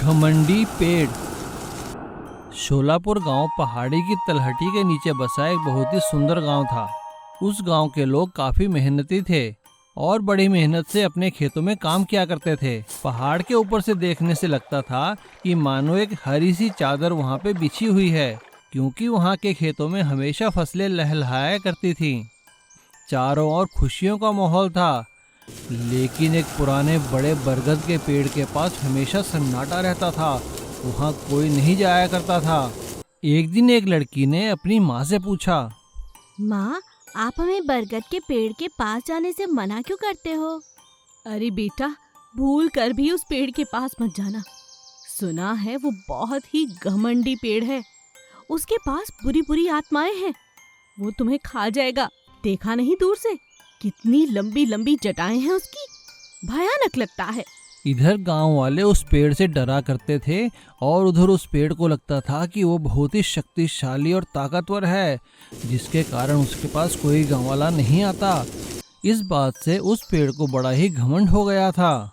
घमंडी पेड़। शोलापुर गांव पहाड़ी की तलहटी के नीचे बसा एक बहुत ही सुंदर गांव था। उस गांव के लोग काफी मेहनती थे और बड़ी मेहनत से अपने खेतों में काम किया करते थे। पहाड़ के ऊपर से देखने से लगता था कि मानो एक हरी सी चादर वहां पे बिछी हुई है, क्योंकि वहां के खेतों में हमेशा फसलें लहलहाया करती थीं। चारों ओर खुशियों का माहौल था, लेकिन एक पुराने बड़े बरगद के पेड़ के पास हमेशा सन्नाटा रहता था। वहाँ कोई नहीं जाया करता था। एक दिन एक लड़की ने अपनी माँ से पूछा, माँ, आप हमें बरगद के पेड़ के पास जाने से मना क्यों करते हो? अरे बेटा, भूल कर भी उस पेड़ के पास मत जाना। सुना है वो बहुत ही घमंडी पेड़ है। उसके पास बुरी बुरी आत्माएं हैं। वो तुम्हें खा जाएगा। देखा नहीं दूर से कितनी लंबी लंबी जटाएं हैं उसकी, भयानक लगता है। इधर गांव वाले उस पेड़ से डरा करते थे और उधर उस पेड़ को लगता था कि वो बहुत ही शक्तिशाली और ताकतवर है, जिसके कारण उसके पास कोई गांव वाला नहीं आता। इस बात से उस पेड़ को बड़ा ही घमंड हो गया था।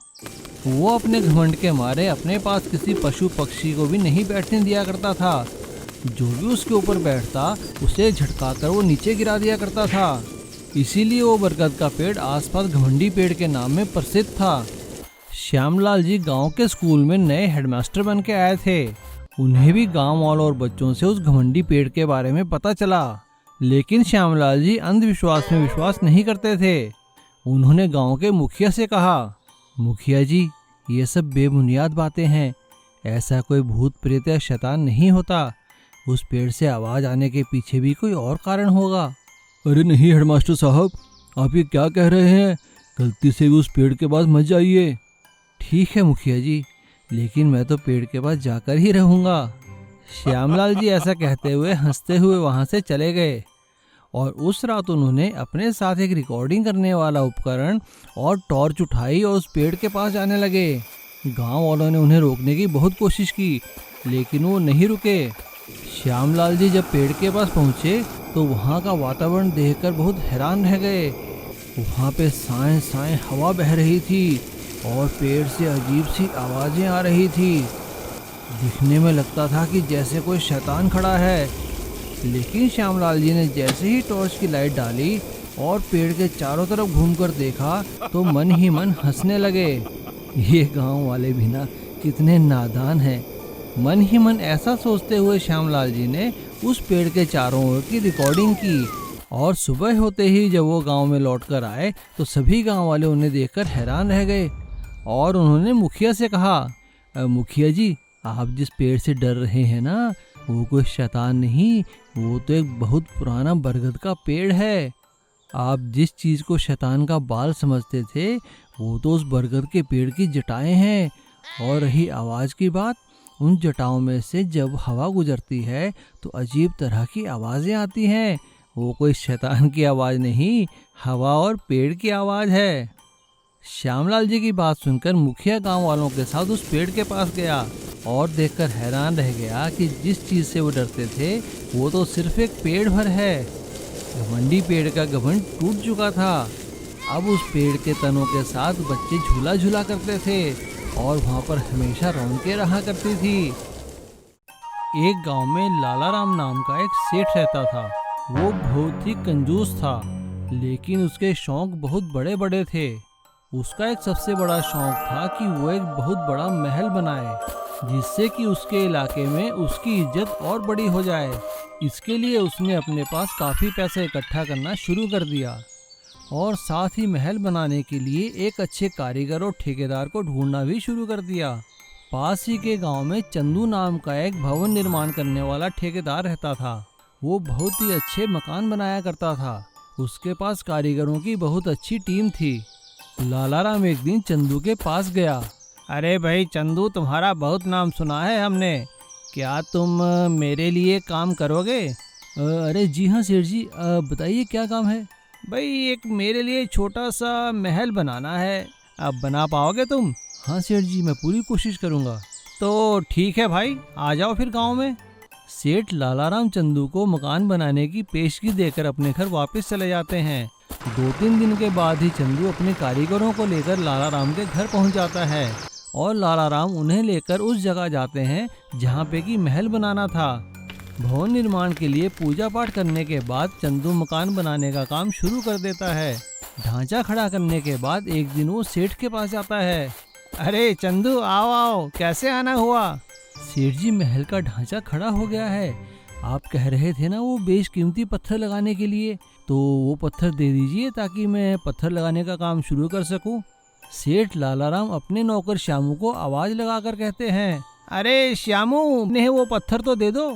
वो अपने घमंड के मारे अपने पास किसी पशु पक्षी को भी नहीं बैठने दिया करता था। जो भी उसके ऊपर बैठता उसे झटकाकर वो नीचे गिरा दिया करता था। इसीलिए वो बरगद का पेड़ आसपास घमंडी पेड़ के नाम में प्रसिद्ध था। श्यामलाल जी गांव के स्कूल में नए हेडमास्टर बन के आए थे। उन्हें भी गांव वालों और बच्चों से उस घमंडी पेड़ के बारे में पता चला, लेकिन श्यामलाल जी अंधविश्वास में विश्वास नहीं करते थे। उन्होंने गांव के मुखिया से कहा, मुखिया जी, ये सब बेबुनियाद बातें हैं। ऐसा कोई भूत प्रेत या शैतान नहीं होता। उस पेड़ से आवाज आने के पीछे भी कोई और कारण होगा। अरे नहीं हेडमास्टर साहब, आप ये क्या कह रहे हैं? गलती से भी उस पेड़ के पास मत जाइए। ठीक है मुखिया जी, लेकिन मैं तो पेड़ के पास जाकर ही रहूंगा। श्यामलाल जी ऐसा कहते हुए हंसते हुए वहां से चले गए और उस रात उन्होंने अपने साथ एक रिकॉर्डिंग करने वाला उपकरण और टॉर्च उठाई और उस पेड़ के पास जाने लगे। गांव वालों ने उन्हें रोकने की बहुत कोशिश की, लेकिन वो नहीं रुके। श्यामलाल जी जब पेड़ के पास पहुंचे तो वहाँ का वातावरण देखकर बहुत हैरान रह गए। वहाँ पे साएं साएं हवा बह रही थी और पेड़ से अजीब सी आवाज़ें आ रही थी। दिखने में लगता था कि जैसे कोई शैतान खड़ा है। लेकिन श्यामलाल जी ने जैसे ही टॉर्च की लाइट डाली और पेड़ के चारों तरफ घूमकर देखा तो मन ही मन हंसने लगे। ये गांव वाले भी ना कितने नादान हैं। मन ही मन ऐसा सोचते हुए श्यामलाल जी ने उस पेड़ के चारों ओर की रिकॉर्डिंग की और सुबह होते ही जब वो गांव में लौटकर आए तो सभी गांव वाले उन्हें देखकर हैरान रह गए और उन्होंने मुखिया से कहा, मुखिया जी, आप जिस पेड़ से डर रहे हैं ना, वो कोई शैतान नहीं, वो तो एक बहुत पुराना बरगद का पेड़ है। आप जिस चीज़ को शैतान का बाल समझते थे, वो तो उस बरगद के पेड़ की जटाएं हैं। और रही आवाज़ की बात, उन जटाओं में से जब हवा गुजरती है तो अजीब तरह की आवाज़ें आती हैं। वो कोई शैतान की आवाज़ नहीं, हवा और पेड़ की आवाज़ है। श्यामलाल जी की बात सुनकर मुखिया गांव वालों के साथ उस पेड़ के पास गया और देखकर हैरान रह गया कि जिस चीज़ से वो डरते थे वो तो सिर्फ एक पेड़ भर है। घमंडी पेड़ का घमंड टूट चुका था। अब उस पेड़ के तनों के साथ बच्चे झूला झूला करते थे और वहाँ पर हमेशा रौनकें रहा करती थी। एक गांव में लालाराम नाम का एक सेठ रहता था। वो बहुत ही कंजूस था, लेकिन उसके शौक बहुत बड़े बड़े थे। उसका एक सबसे बड़ा शौक था कि वो एक बहुत बड़ा महल बनाए, जिससे कि उसके इलाके में उसकी इज्जत और बड़ी हो जाए। इसके लिए उसने अपने पास काफ़ी पैसा इकट्ठा करना शुरू कर दिया और साथ ही महल बनाने के लिए एक अच्छे कारीगर और ठेकेदार को ढूंढना भी शुरू कर दिया। पास ही के गांव में चंदू नाम का एक भवन निर्माण करने वाला ठेकेदार रहता था। वो बहुत ही अच्छे मकान बनाया करता था। उसके पास कारीगरों की बहुत अच्छी टीम थी। लालाराम एक दिन चंदू के पास गया। अरे भाई चंदू, तुम्हारा बहुत नाम सुना है हमने, क्या तुम मेरे लिए काम करोगे? अरे जी हाँ सेठ जी, बताइए क्या काम है? भाई एक मेरे लिए छोटा सा महल बनाना है, अब बना पाओगे तुम? हाँ सेठ जी, मैं पूरी कोशिश करूँगा। तो ठीक है भाई, आ जाओ फिर गांव में। सेठ लालाराम चंदू को मकान बनाने की पेशगी देकर अपने घर वापस चले जाते हैं। 2-3 दिन के बाद ही चंदू अपने कारीगरों को लेकर लालाराम के घर पहुंच जाता है और लाला राम उन्हें लेकर उस जगह जाते हैं जहाँ पे कि महल बनाना था। भवन निर्माण के लिए पूजा पाठ करने के बाद चंदू मकान बनाने का काम शुरू कर देता है। ढांचा खड़ा करने के बाद एक दिन वो सेठ के पास जाता है। अरे चंदू, आओ आओ, कैसे आना हुआ? सेठ जी, महल का ढांचा खड़ा हो गया है। आप कह रहे थे ना वो बेशकीमती पत्थर लगाने के लिए, तो वो पत्थर दे दीजिए ताकि मैं पत्थर लगाने का काम शुरू कर सकूं। सेठ लाला राम अपने नौकर श्यामू को आवाज लगाकर कहते हैं, अरे श्यामू, उन्हें वो पत्थर तो दे दो।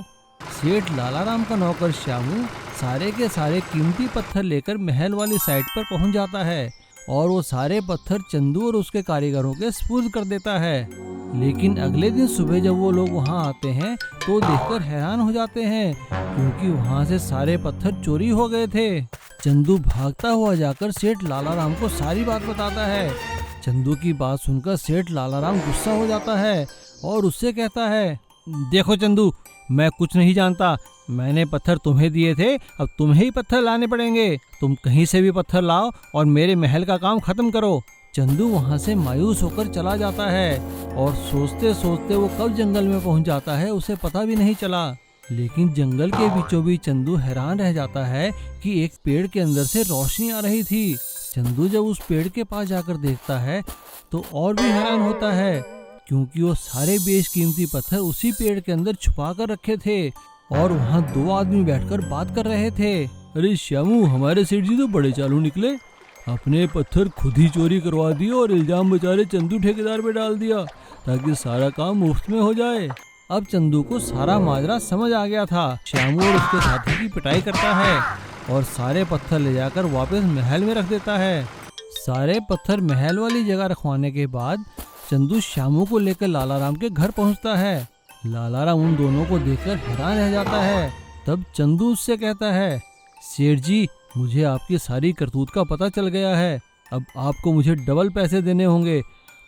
सेठ लाला राम का नौकर श्यामू सारे के सारे कीमती पत्थर लेकर महल वाली साइड पर पहुंच जाता है और वो सारे पत्थर चंदू और उसके कारीगरों के सुपुर्द कर देता है। लेकिन अगले दिन सुबह जब वो लोग वहां आते हैं तो देखकर हैरान हो जाते हैं, क्योंकि वहां से सारे पत्थर चोरी हो गए थे। चंदू भागता हुआ जाकर सेठ लाला राम को सारी बात बताता है। चंदू की बात सुनकर सेठ लाला राम गुस्सा हो जाता है और उससे कहता है, देखो चंदू, मैं कुछ नहीं जानता। मैंने पत्थर तुम्हें दिए थे, अब तुम्हें ही पत्थर लाने पड़ेंगे। तुम कहीं से भी पत्थर लाओ और मेरे महल का काम खत्म करो। चंदू वहां से मायूस होकर चला जाता है और सोचते सोचते वो कब जंगल में पहुंच जाता है उसे पता भी नहीं चला। लेकिन जंगल के बीचों बीच चंदू हैरान रह जाता है कि एक पेड़ के अंदर से रोशनी आ रही थी। चंदू जब उस पेड़ के पास जाकर देखता है तो और भी हैरान होता है, क्योंकि वो सारे बेशकीमती पत्थर उसी पेड़ के अंदर छुपा कर रखे थे और वहाँ दो आदमी बैठकर बात कर रहे थे। अरे श्यामू, हमारे सेठ जी तो बड़े चालू निकले। अपने पत्थर खुद ही चोरी करवा दिए और इल्जाम बेचारे चंदू ठेकेदार पे डाल दिया ताकि सारा काम मुफ्त में हो जाए। अब चंदू को सारा माजरा समझ आ गया था। श्यामू और उसके साथी की पिटाई करता है और सारे पत्थर ले जाकर वापस महल में रख देता है। सारे पत्थर महल वाली जगह रखवाने के बाद चंदू श्यामू को लेकर लाला राम के घर पहुंचता है। लाला राम उन दोनों को देखकर हैरान रह जाता है। तब चंदू उससे कहता है, सेठ जी, मुझे आपकी सारी करतूत का पता चल गया है। अब आपको मुझे डबल पैसे देने होंगे,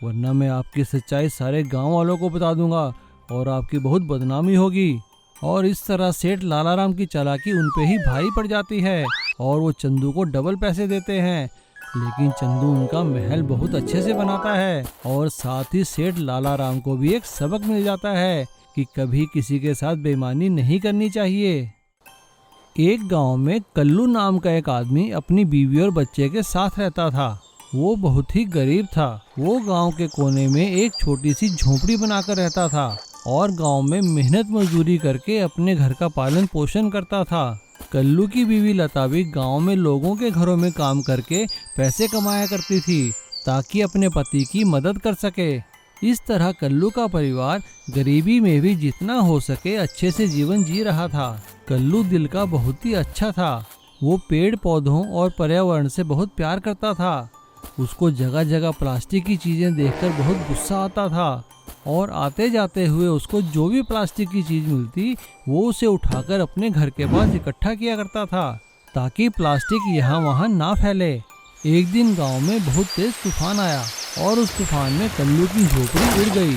वरना मैं आपकी सच्चाई सारे गांव वालों को बता दूंगा और आपकी बहुत बदनामी होगी। और इस तरह सेठ लाला राम की चालाकी उन पे ही भारी पड़ जाती है और वो चंदू को डबल पैसे देते हैं। लेकिन चंदू उनका महल बहुत अच्छे से बनाता है और साथ ही सेठ लाला राम को भी एक सबक मिल जाता है कि कभी किसी के साथ बेईमानी नहीं करनी चाहिए। एक गांव में कल्लू नाम का एक आदमी अपनी बीवी और बच्चे के साथ रहता था। वो बहुत ही गरीब था। वो गांव के कोने में एक छोटी सी झोपड़ी बनाकर रहता था और गांव में मेहनत मजदूरी करके अपने घर का पालन पोषण करता था। कल्लू की बीवी लता भी गांव में लोगों के घरों में काम करके पैसे कमाया करती थी ताकि अपने पति की मदद कर सके। इस तरह कल्लू का परिवार गरीबी में भी जितना हो सके अच्छे से जीवन जी रहा था। कल्लू दिल का बहुत ही अच्छा था। वो पेड़ पौधों और पर्यावरण से बहुत प्यार करता था। उसको जगह जगह प्लास्टिक की चीजें देखकर बहुत गुस्सा आता था और आते जाते हुए उसको जो भी प्लास्टिक की चीज मिलती वो उसे उठाकर अपने घर के पास इकट्ठा किया करता था ताकि प्लास्टिक यहाँ वहाँ ना फैले। एक दिन गांव में बहुत तेज तूफान आया और उस तूफान में कल्लू की झोपड़ी उड़ गई।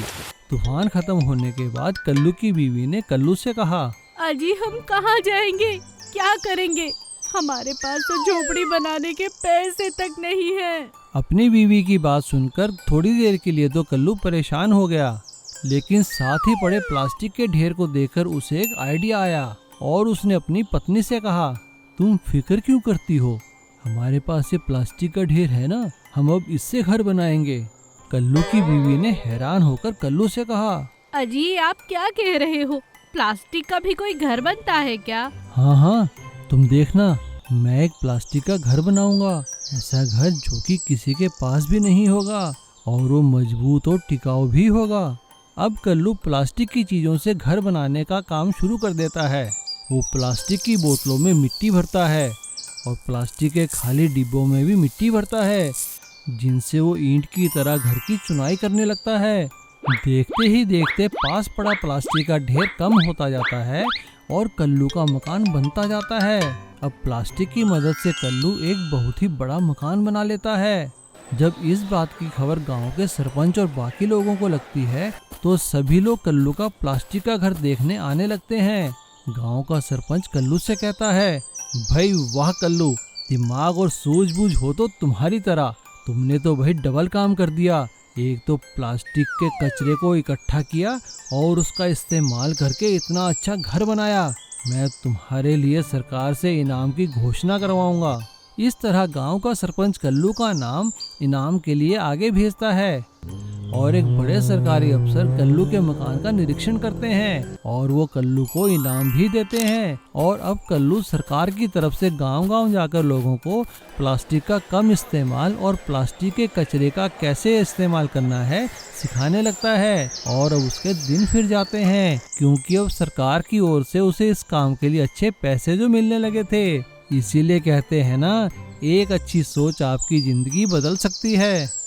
तूफान खत्म होने के बाद कल्लू की बीवी ने कल्लू से कहा, अजी हम कहाँ जाएंगे, क्या करेंगे? हमारे पास तो झोपड़ी बनाने के पैसे तक नहीं है। अपनी बीवी की बात सुनकर थोड़ी देर के लिए तो कल्लू परेशान हो गया, लेकिन साथ ही पड़े प्लास्टिक के ढेर को देखकर उसे एक आइडिया आया और उसने अपनी पत्नी से कहा, तुम फिक्र क्यों करती हो, हमारे पास ये प्लास्टिक का ढेर है ना, हम अब इससे घर बनाएंगे। कल्लू की बीवी ने हैरान होकर कल्लू से कहा, अजी आप क्या कह रहे हो, प्लास्टिक का भी कोई घर बनता है क्या? हाँ हाँ, तुम देखना, मैं एक प्लास्टिक का घर बनाऊंगा, ऐसा घर जो कि किसी के पास भी नहीं होगा और वो मजबूत और टिकाऊ भी होगा। अब कल्लू प्लास्टिक की चीजों से घर बनाने का काम शुरू कर देता है। वो प्लास्टिक की बोतलों में मिट्टी भरता है और प्लास्टिक के खाली डिब्बों में भी मिट्टी भरता है, जिनसे वो ईंट की तरह घर की चुनाई करने लगता है। देखते ही देखते पास पड़ा प्लास्टिक का ढेर कम होता जाता है और कल्लू का मकान बनता जाता है। अब प्लास्टिक की मदद से कल्लू एक बहुत ही बड़ा मकान बना लेता है। जब इस बात की खबर गांव के सरपंच और बाकी लोगों को लगती है तो सभी लोग कल्लू का प्लास्टिक का घर देखने आने लगते हैं। गांव का सरपंच कल्लू से कहता है, भाई वाह कल्लू, दिमाग और सूझबूझ हो तो तुम्हारी तरह, तुमने तो भाई डबल काम कर दिया। एक तो प्लास्टिक के कचरे को इकट्ठा किया और उसका इस्तेमाल करके इतना अच्छा घर बनाया। मैं तुम्हारे लिए सरकार से इनाम की घोषणा करवाऊंगा। इस तरह गांव का सरपंच कल्लू का नाम इनाम के लिए आगे भेजता है और एक बड़े सरकारी अफसर कल्लू के मकान का निरीक्षण करते हैं और वो कल्लू को इनाम भी देते हैं। और अब कल्लू सरकार की तरफ से गांव-गांव जाकर लोगों को प्लास्टिक का कम इस्तेमाल और प्लास्टिक के कचरे का कैसे इस्तेमाल करना है सिखाने लगता है। और अब उसके दिन फिर जाते हैं क्योंकि अब सरकार की ओर से उसे इस काम के लिए अच्छे पैसे जो मिलने लगे थे। इसीलिए कहते हैं ना, एक अच्छी सोच आपकी जिंदगी बदल सकती है।